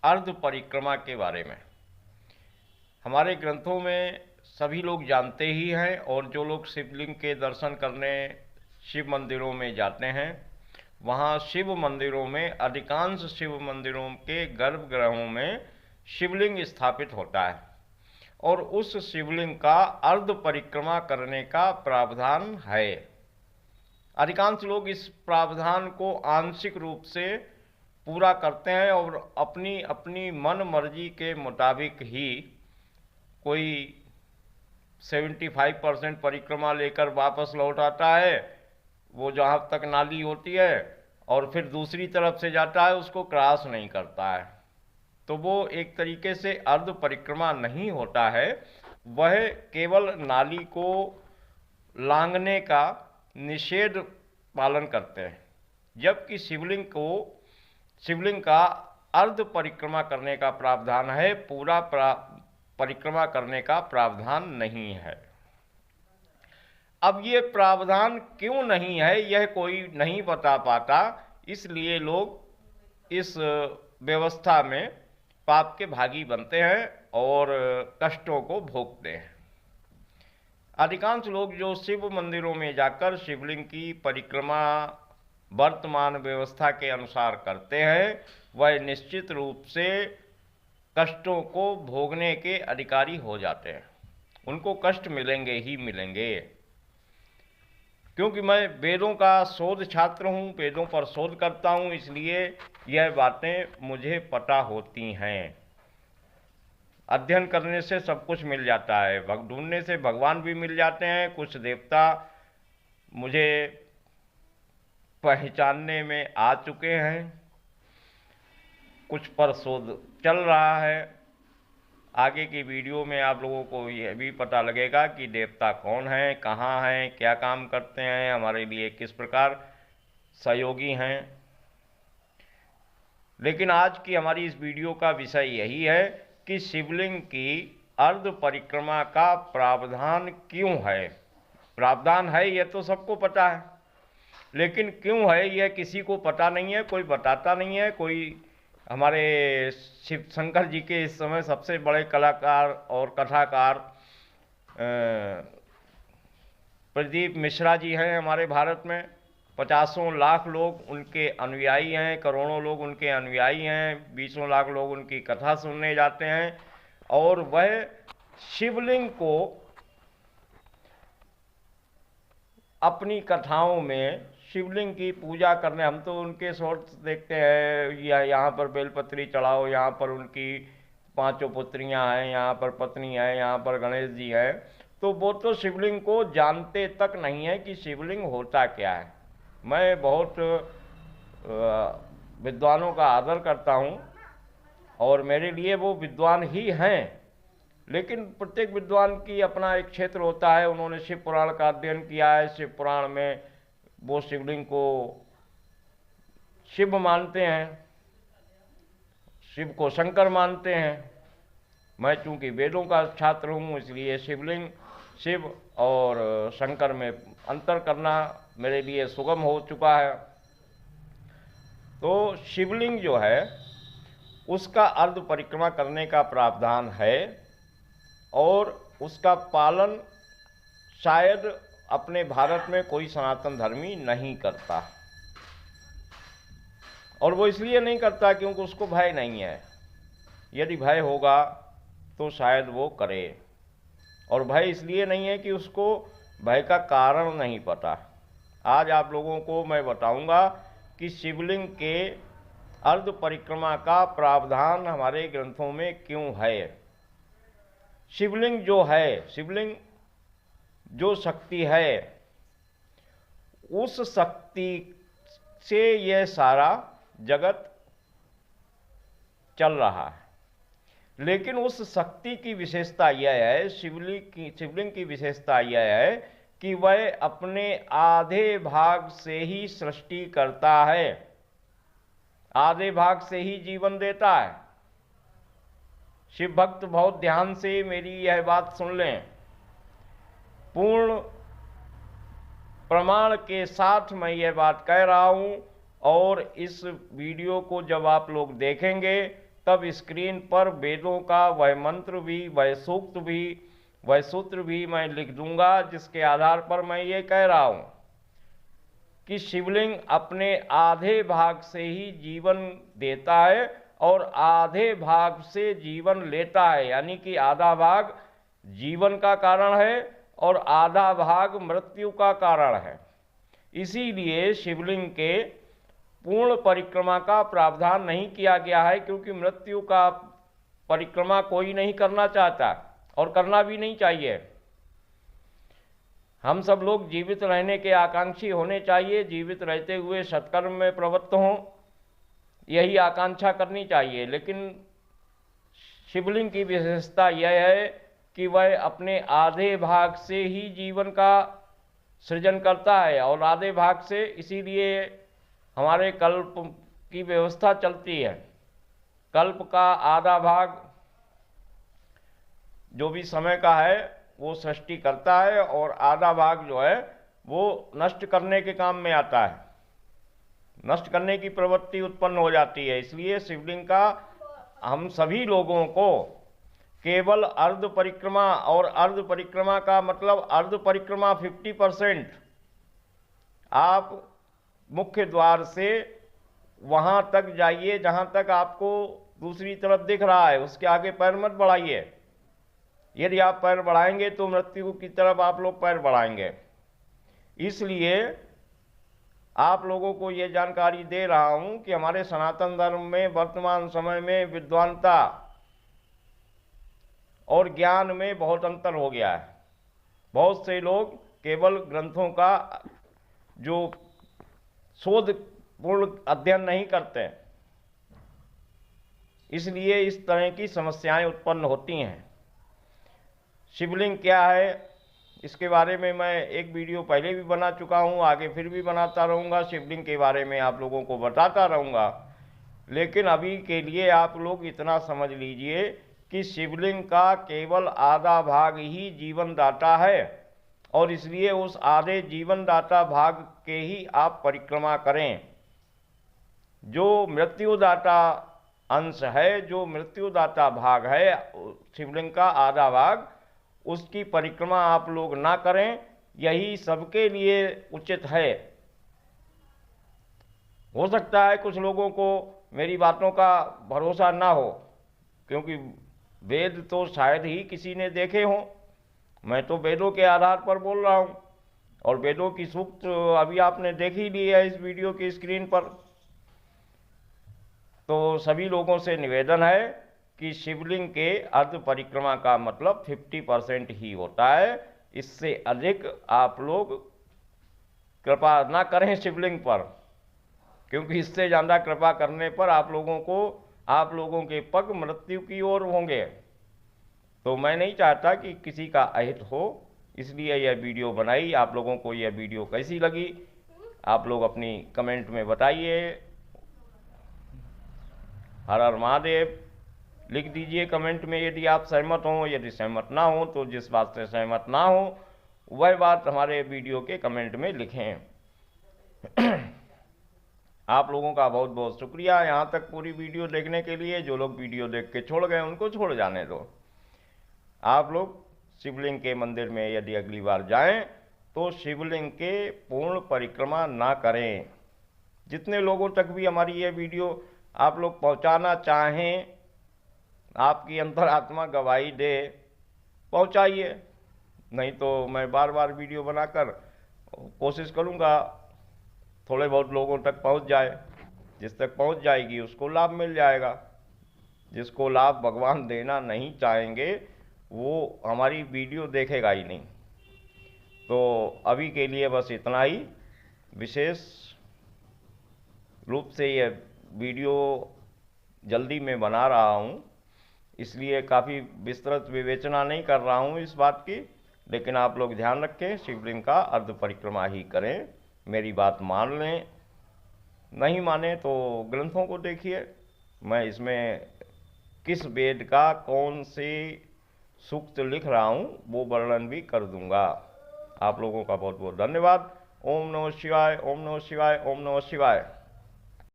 अर्ध परिक्रमा के बारे में। हमारे ग्रंथों में सभी लोग जानते ही हैं, और जो लोग शिवलिंग के दर्शन करने शिव मंदिरों में जाते हैं, वहाँ शिव मंदिरों में, अधिकांश शिव मंदिरों के गर्भगृहों में शिवलिंग स्थापित होता है, और उस शिवलिंग का अर्ध परिक्रमा करने का प्रावधान है। अधिकांश लोग इस प्रावधान को आंशिक रूप से पूरा करते हैं और अपनी अपनी मन मर्जी के मुताबिक ही कोई 75% परिक्रमा लेकर वापस लौट आता है, वो जहाँ तक नाली होती है, और फिर दूसरी तरफ से जाता है, उसको क्रॉस नहीं करता है। तो वो एक तरीके से अर्ध परिक्रमा नहीं होता है, वह केवल नाली को लांघने का निषेध पालन करते हैं। जबकि शिवलिंग का अर्ध परिक्रमा करने का प्रावधान है, पूरा परिक्रमा करने का प्रावधान नहीं है। अब ये प्रावधान क्यों नहीं है, यह कोई नहीं बता पाता, इसलिए लोग इस व्यवस्था में पाप के भागी बनते हैं और कष्टों को भोगते हैं। अधिकांश लोग जो शिव मंदिरों में जाकर शिवलिंग की परिक्रमा वर्तमान व्यवस्था के अनुसार करते हैं, वह निश्चित रूप से कष्टों को भोगने के अधिकारी हो जाते हैं। उनको कष्ट मिलेंगे ही मिलेंगे, क्योंकि मैं वेदों का शोध छात्र हूँ, वेदों पर शोध करता हूँ, इसलिए यह बातें मुझे पता होती हैं। अध्ययन करने से सब कुछ मिल जाता है, ढूंढने से भगवान भी मिल जाते हैं। कुछ देवता मुझे पहचानने में आ चुके हैं, कुछ पर शोध चल रहा है। आगे की वीडियो में आप लोगों को यह भी पता लगेगा कि देवता कौन हैं, कहाँ हैं, क्या काम करते हैं, हमारे लिए किस प्रकार सहयोगी हैं। लेकिन आज की हमारी इस वीडियो का विषय यही है कि शिवलिंग की अर्ध परिक्रमा का प्रावधान क्यों है। प्रावधान है यह तो सबको पता है, लेकिन क्यों है यह किसी को पता नहीं है, कोई बताता नहीं है। कोई हमारे शिव शंकर जी के इस समय सबसे बड़े कलाकार और कथाकार प्रदीप मिश्रा जी हैं हमारे भारत में। 50 लाख लोग उनके अनुयायी हैं, करोड़ों लोग उनके अनुयायी हैं, 20 लाख लोग उनकी कथा सुनने जाते हैं, और वह शिवलिंग को अपनी कथाओं में शिवलिंग की पूजा करने, हम तो उनके शॉर्ट्स देखते हैं, या यहाँ पर बेलपत्री चढ़ाओ, यहाँ पर उनकी 5 पुत्रियाँ हैं, यहाँ पर पत्नी है, यहाँ पर गणेश जी हैं, तो वो तो शिवलिंग को जानते तक नहीं है कि शिवलिंग होता क्या है। मैं बहुत विद्वानों का आदर करता हूँ और मेरे लिए वो विद्वान ही हैं, लेकिन प्रत्येक विद्वान की अपना एक क्षेत्र होता है। उन्होंने शिव पुराण का अध्ययन किया है, शिव पुराण में वो शिवलिंग को शिव मानते हैं, शिव को शंकर मानते हैं। मैं चूंकि वेदों का छात्र हूँ, इसलिए शिवलिंग, शिव और शंकर में अंतर करना मेरे लिए सुगम हो चुका है। तो शिवलिंग जो है उसका अर्ध परिक्रमा करने का प्रावधान है, और उसका पालन शायद अपने भारत में कोई सनातन धर्मी नहीं करता, और वो इसलिए नहीं करता क्योंकि उसको भय नहीं है। यदि भय होगा तो शायद वो करे, और भय इसलिए नहीं है कि उसको भय का कारण नहीं पता। आज आप लोगों को मैं बताऊंगा कि शिवलिंग के अर्ध परिक्रमा का प्रावधान हमारे ग्रंथों में क्यों है। शिवलिंग जो है, शिवलिंग जो शक्ति है, उस शक्ति से यह सारा जगत चल रहा है। लेकिन उस शक्ति की विशेषता यह है, शिवलिंग की विशेषता यह है कि वह अपने आधे भाग से ही सृष्टि करता है, आधे भाग से ही जीवन देता है। शिव भक्त बहुत ध्यान से मेरी यह बात सुन लें। पूर्ण प्रमाण के साथ मैं यह बात कह रहा हूं, और इस वीडियो को जब आप लोग देखेंगे तब स्क्रीन पर वेदों का वह मंत्र भी, वह सूक्त भी, वह सूत्र भी मैं लिख दूंगा, जिसके आधार पर मैं ये कह रहा हूं कि शिवलिंग अपने आधे भाग से ही जीवन देता है और आधे भाग से जीवन लेता है, यानी कि आधा भाग जीवन का कारण है और आधा भाग मृत्यु का कारण है। इसीलिए शिवलिंग के पूर्ण परिक्रमा का प्रावधान नहीं किया गया है, क्योंकि मृत्यु का परिक्रमा कोई नहीं करना चाहता और करना भी नहीं चाहिए। हम सब लोग जीवित रहने के आकांक्षी होने चाहिए, जीवित रहते हुए सत्कर्म में प्रवृत्त हों, यही आकांक्षा करनी चाहिए। लेकिन शिवलिंग की विशेषता यह है कि वह अपने आधे भाग से ही जीवन का सृजन करता है और आधे भाग से, इसीलिए हमारे कल्प की व्यवस्था चलती है। कल्प का आधा भाग जो भी समय का है वो सृष्टि करता है और आधा भाग जो है वो नष्ट करने के काम में आता है, नष्ट करने की प्रवृत्ति उत्पन्न हो जाती है। इसलिए शिवलिंग का हम सभी लोगों को केवल अर्ध परिक्रमा, और अर्ध परिक्रमा का मतलब अर्ध परिक्रमा 50%, आप मुख्य द्वार से वहां तक जाइए जहां तक आपको दूसरी तरफ दिख रहा है, उसके आगे पैर मत बढ़ाइए। यदि आप पैर बढ़ाएंगे तो मृत्यु की तरफ आप लोग पैर बढ़ाएंगे। इसलिए आप लोगों को ये जानकारी दे रहा हूं कि हमारे सनातन धर्म में वर्तमान समय में विद्वानता और ज्ञान में बहुत अंतर हो गया है। बहुत से लोग केवल ग्रंथों का जो शोधपूर्ण अध्ययन नहीं करते, इसलिए इस तरह की समस्याएं उत्पन्न होती हैं। शिवलिंग क्या है, इसके बारे में मैं एक वीडियो पहले भी बना चुका हूं, आगे फिर भी बनाता रहूंगा। शिवलिंग के बारे में आप लोगों को बताता रहूंगा। लेकिन अभी के लिए आप लोग इतना समझ लीजिए कि शिवलिंग का केवल आधा भाग ही जीवन दाता है और इसलिए उस आधे जीवन दाता भाग के ही आप परिक्रमा करें। जो मृत्युदाता अंश है, जो मृत्युदाता भाग है शिवलिंग का आधा भाग, उसकी परिक्रमा आप लोग ना करें, यही सबके लिए उचित है। हो सकता है कुछ लोगों को मेरी बातों का भरोसा ना हो, क्योंकि वेद तो शायद ही किसी ने देखे हों। मैं तो वेदों के आधार पर बोल रहा हूं और वेदों की सूक्त अभी आपने देख ही ली है इस वीडियो की स्क्रीन पर। तो सभी लोगों से निवेदन है कि शिवलिंग के अर्ध परिक्रमा का मतलब 50% ही होता है। इससे अधिक आप लोग कृपा ना करें शिवलिंग पर, क्योंकि इससे ज़्यादा कृपा करने पर आप लोगों के पग मृत्यु की ओर होंगे। तो मैं नहीं चाहता कि किसी का अहित हो, इसलिए यह वीडियो बनाई। आप लोगों को यह वीडियो कैसी लगी आप लोग अपनी कमेंट में बताइए। हर हर महादेव लिख दीजिए कमेंट में यदि आप सहमत हों। यदि सहमत ना हो तो जिस बात से सहमत ना हो वह बात हमारे वीडियो के कमेंट में लिखें। आप लोगों का बहुत बहुत शुक्रिया यहाँ तक पूरी वीडियो देखने के लिए। जो लोग वीडियो देख के छोड़ गए उनको छोड़ जाने दो। आप लोग शिवलिंग के मंदिर में यदि अगली बार जाएं तो शिवलिंग के पूर्ण परिक्रमा ना करें। जितने लोगों तक भी हमारी ये वीडियो आप लोग पहुंचाना चाहें, आपकी अंतरात्मा गवाही दे, पहुंचाइए। नहीं तो मैं बार बार वीडियो बनाकर कोशिश करूंगा थोड़े बहुत लोगों तक पहुंच जाए। जिस तक पहुंच जाएगी उसको लाभ मिल जाएगा। जिसको लाभ भगवान देना नहीं चाहेंगे वो हमारी वीडियो देखेगा ही नहीं। तो अभी के लिए बस इतना ही। विशेष रूप से यह वीडियो जल्दी में बना रहा हूँ, इसलिए काफ़ी विस्तृत विवेचना नहीं कर रहा हूँ इस बात की। लेकिन आप लोग ध्यान रखें, शिवलिंग का अर्ध परिक्रमा ही करें। मेरी बात मान लें, नहीं माने तो ग्रंथों को देखिए। मैं इसमें किस वेद का कौन से सूक्त लिख रहा हूँ वो वर्णन भी कर दूंगा। आप लोगों का बहुत बहुत धन्यवाद। ओम नमः शिवाय, ओम नमः शिवाय, ओम नमः शिवाय।